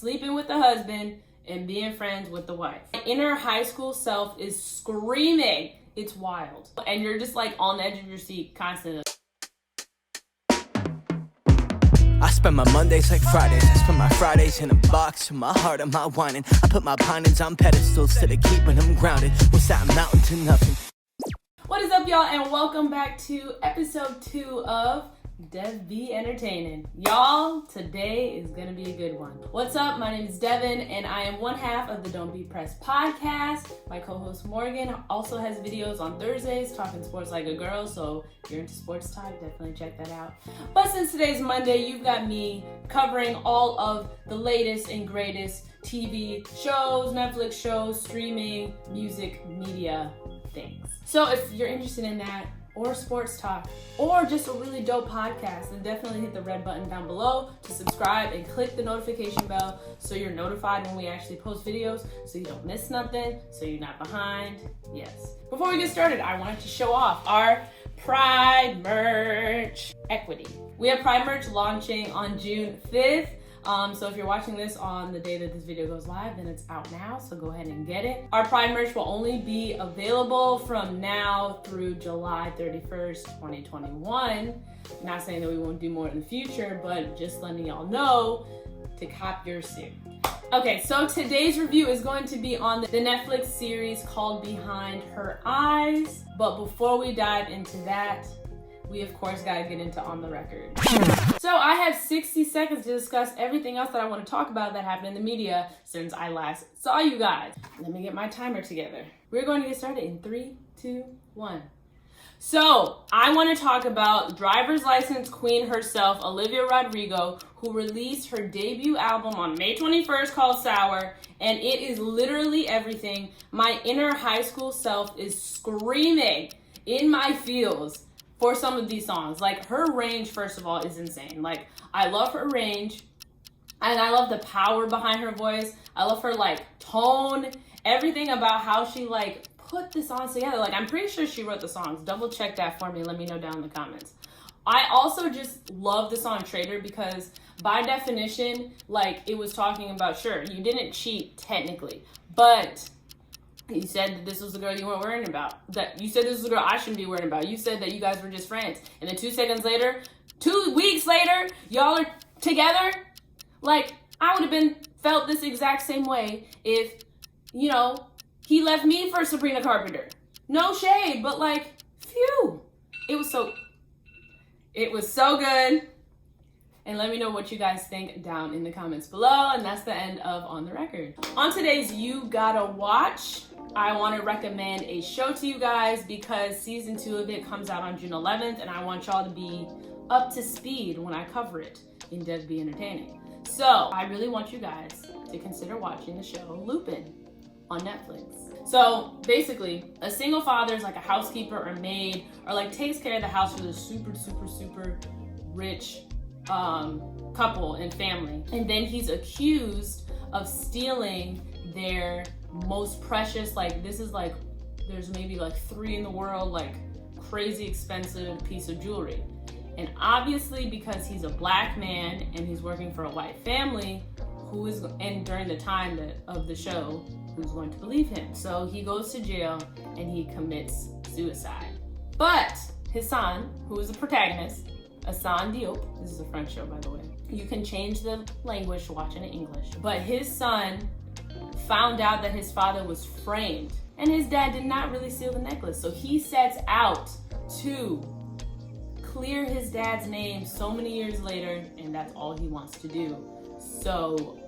sleeping with the husband and being friends with the wife. My inner high school self is screaming. It's wild. And you're just like on the edge of your seat constantly. I spend my Mondays like Fridays. I spend my Fridays in a box with my heart and my whining. I put my pinings on pedestals to the keeping them grounded. What's that mountain to nothing? What is up, y'all, and welcome back to episode 2 of Devvbee Entertainin. Y'all, today is gonna be a good one. What's up? My name is Devin, and I am one half of the Don't Be Pressed podcast. My co-host Morgan also has videos on Thursdays talking sports like a girl, so if you're into sports talk, definitely check that out. But since today's Monday, you've got me covering all of the latest and greatest TV shows, Netflix shows, streaming, music, media things. So if you're interested in that, or sports talk, or just a really dope podcast, then definitely hit the red button down below to subscribe and click the notification bell so you're notified when we actually post videos, so you don't miss nothing, so you're not behind. Yes. Before we get started, I wanted to show off our Pride merch equity. We have Pride merch launching on June 5th. So if you're watching this on the day that this video goes live, then it's out now, so go ahead and get it. Our Pride merch will only be available from now through July 31st, 2021. I'm not saying that we won't do more in the future, but just letting y'all know to cop your suit. Okay, so today's review is going to be on the Netflix series called Behind Her Eyes. But before we dive into that, we of course gotta get into On the Record. So I have 60 seconds to discuss everything else that I want to talk about that happened in the media since I last saw you guys. Let me get my timer together. We're going to get started in 3, 2, 1. So I want to talk about driver's license queen herself, Olivia Rodrigo, who released her debut album on May 21st called Sour, and it is literally everything. My inner high school self is screaming in my feels for some of these songs. Like, her range, first of all, is insane. Like, I love her range, and I love the power behind her voice. I love her, like, tone, everything about how she, like, put the songs together. Like, I'm pretty sure she wrote the songs. Double check that for me. Let me know down in the comments. I also just love the song Traitor because, by definition, like, it was talking about, sure, you didn't cheat technically, but you said that this was the girl you weren't worrying about. That you said this was the girl I shouldn't be worrying about. You said that you guys were just friends. And then 2 weeks later, y'all are together. Like, I would have felt this exact same way if, you know, he left me for Sabrina Carpenter. No shade, but like, phew. It was so good. And let me know what you guys think down in the comments below. And that's the end of On the Record. On today's You Gotta Watch, I want to recommend a show to you guys because season 2 of it comes out on June 11th, and I want y'all to be up to speed when I cover it in Devvbee Entertainin. So I really want you guys to consider watching the show Lupin on Netflix. So basically, a single father is like a housekeeper or maid, or like takes care of the house for the super rich couple and family, and then he's accused of stealing their most precious, like, this is like, there's maybe like 3 in the world, like crazy expensive piece of jewelry. And obviously, because he's a black man and he's working for a white family, and during the time of the show, who's going to believe him? So he goes to jail and he commits suicide. But his son, who is the protagonist, Hassan Diop, this is a French show, by the way. You can change the language to watch it in English. But his son found out that his father was framed, and his dad did not really steal the necklace. So he sets out to clear his dad's name so many years later, and that's all he wants to do. So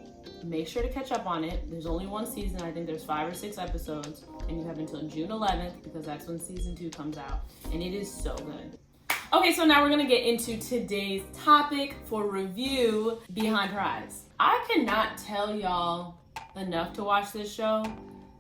make sure to catch up on it. There's only 1 season. I think there's 5 or 6 episodes, and you have until June 11th because that's when season 2 comes out, and it is so good. Okay, so now we're gonna get into today's topic for review, Behind Her Eyes. I cannot tell y'all enough to watch this show.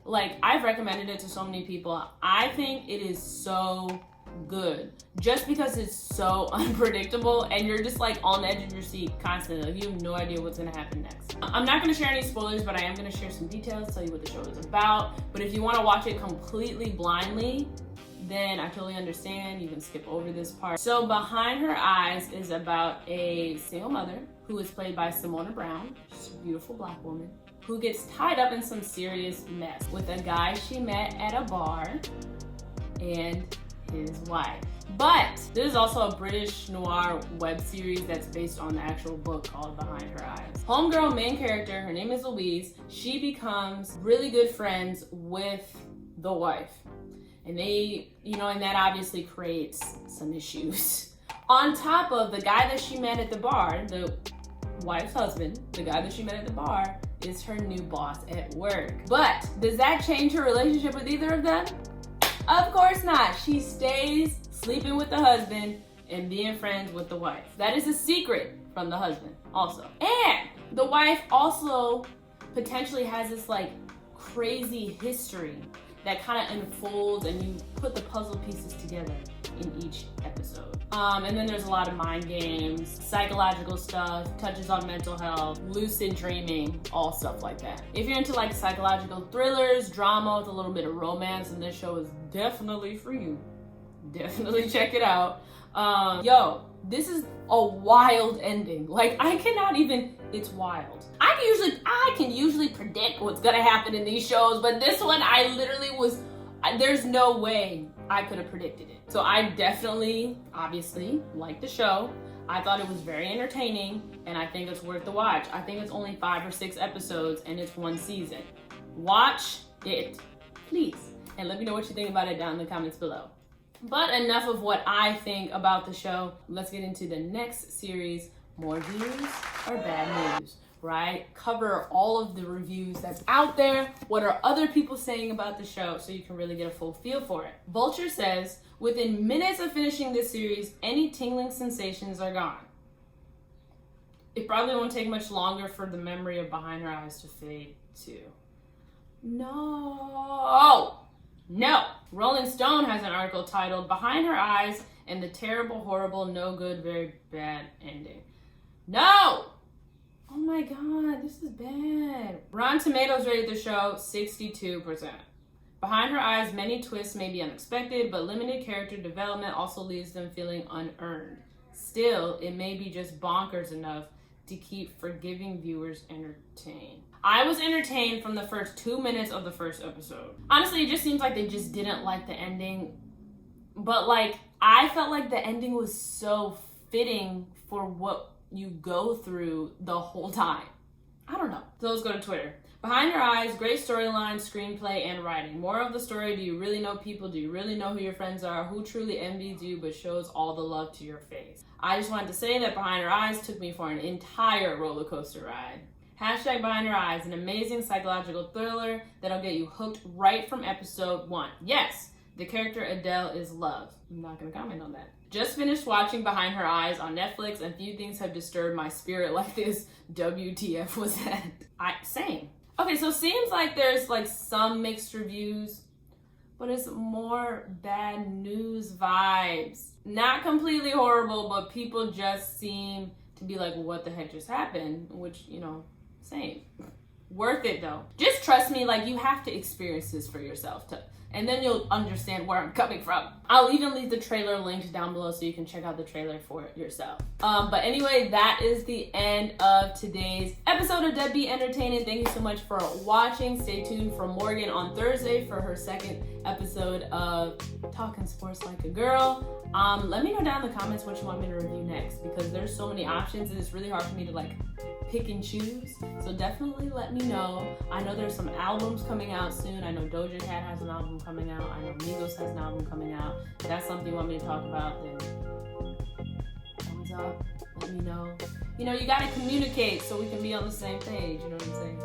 Like, I've recommended it to so many people. I think it is so good just because it's so unpredictable and you're just like on the edge of your seat constantly. Like, you have no idea what's gonna happen next. I'm not gonna share any spoilers, but I am gonna share some details, tell you what the show is about. But if you wanna watch it completely blindly, then I totally understand. You can skip over this part. So Behind Her Eyes is about a single mother who is played by Simona Brown. She's a beautiful black woman who gets tied up in some serious mess with a guy she met at a bar and his wife. But there's also a British noir web series that's based on the actual book called Behind Her Eyes. Homegirl main character, her name is Louise. She becomes really good friends with the wife. And they, and that obviously creates some issues. On top of the guy that she met at the bar, the wife's husband, the guy that she met at the bar, is her new boss at work. But does that change her relationship with either of them? Of course not. She stays sleeping with the husband and being friends with the wife. That is a secret from the husband also. And the wife also potentially has this like crazy history that kind of unfolds, and you put the puzzle pieces together in each episode. And then there's a lot of mind games, psychological stuff, touches on mental health, lucid dreaming, all stuff like that. If you're into like psychological thrillers, drama with a little bit of romance, then this show is definitely for you. Definitely check it out. This is a wild ending. Like, I cannot even, it's wild. I can usually predict what's gonna happen in these shows, but this one I literally there's no way I could have predicted it. So I definitely, obviously, like the show. I thought it was very entertaining, and I think it's worth the watch. I think it's only 5 or 6 episodes, and it's 1 season. Watch it, please. And let me know what you think about it down in the comments below. But enough of what I think about the show. Let's get into the next series, More Views or Bad News, right? Cover all of the reviews that's out there. What are other people saying about the show, so you can really get a full feel for it. Vulture says, within minutes of finishing this series, any tingling sensations are gone. It probably won't take much longer for the memory of Behind Her Eyes to fade too. No. Rolling Stone has an article titled Behind Her Eyes and the Terrible, Horrible, No Good, Very Bad Ending. No! Oh my god, this is bad. Rotten Tomatoes rated the show 62%. Behind Her Eyes, many twists may be unexpected, but limited character development also leaves them feeling unearned. Still, it may be just bonkers enough to keep forgiving viewers entertained. I was entertained from the first 2 minutes of the first episode. Honestly, it just seems like they just didn't like the ending. But like, I felt like the ending was so fitting for what you go through the whole time. I don't know. So let's go to Twitter. Behind Her Eyes, great storyline, screenplay, and writing. More of the story. Do you really know people? Do you really know who your friends are? Who truly envies you but shows all the love to your face? I just wanted to say that Behind Her Eyes took me for an entire roller coaster ride. Hashtag Behind Her Eyes, an amazing psychological thriller that'll get you hooked right from episode 1. Yes, the character Adele is loved. I'm not gonna comment on that. Just finished watching Behind Her Eyes on Netflix, and few things have disturbed my spirit like this. WTF was that? Same. Okay, so seems like there's like some mixed reviews, but it's more bad news vibes. Not completely horrible, but people just seem to be like, well, what the heck just happened? Which, same. Worth it though. Just trust me, like, you have to experience this for yourself and then you'll understand where I'm coming from. I'll even leave the trailer linked down below so you can check out the trailer for it yourself. But anyway, that is the end of today's episode of Devvbee Entertainin. Thank you so much for watching. Stay tuned for Morgan on Thursday for her second episode of Talking Sports Like a Girl. Let me know down in the comments what you want me to review next, because there's so many options and it's really hard for me to like pick and choose. So definitely let me know. I know there's some albums coming out soon. I know Doja Cat has an album coming out. I know Migos has an album coming out. If that's something you want me to talk about, then thumbs up. Let me know. You gotta communicate so we can be on the same page. You know what I'm saying?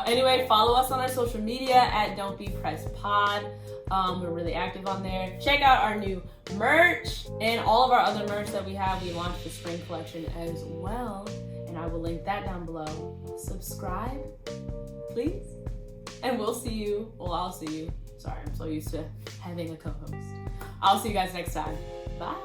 Anyway, follow us on our social media at Don't Be Pressed Pod. We're really active on there. Check out our new merch and all of our other merch that we have. We launched the spring collection as well, and I will link that down below. Subscribe, please, and I'll see you. Sorry, I'm so used to having a co-host. I'll see you guys next time. Bye.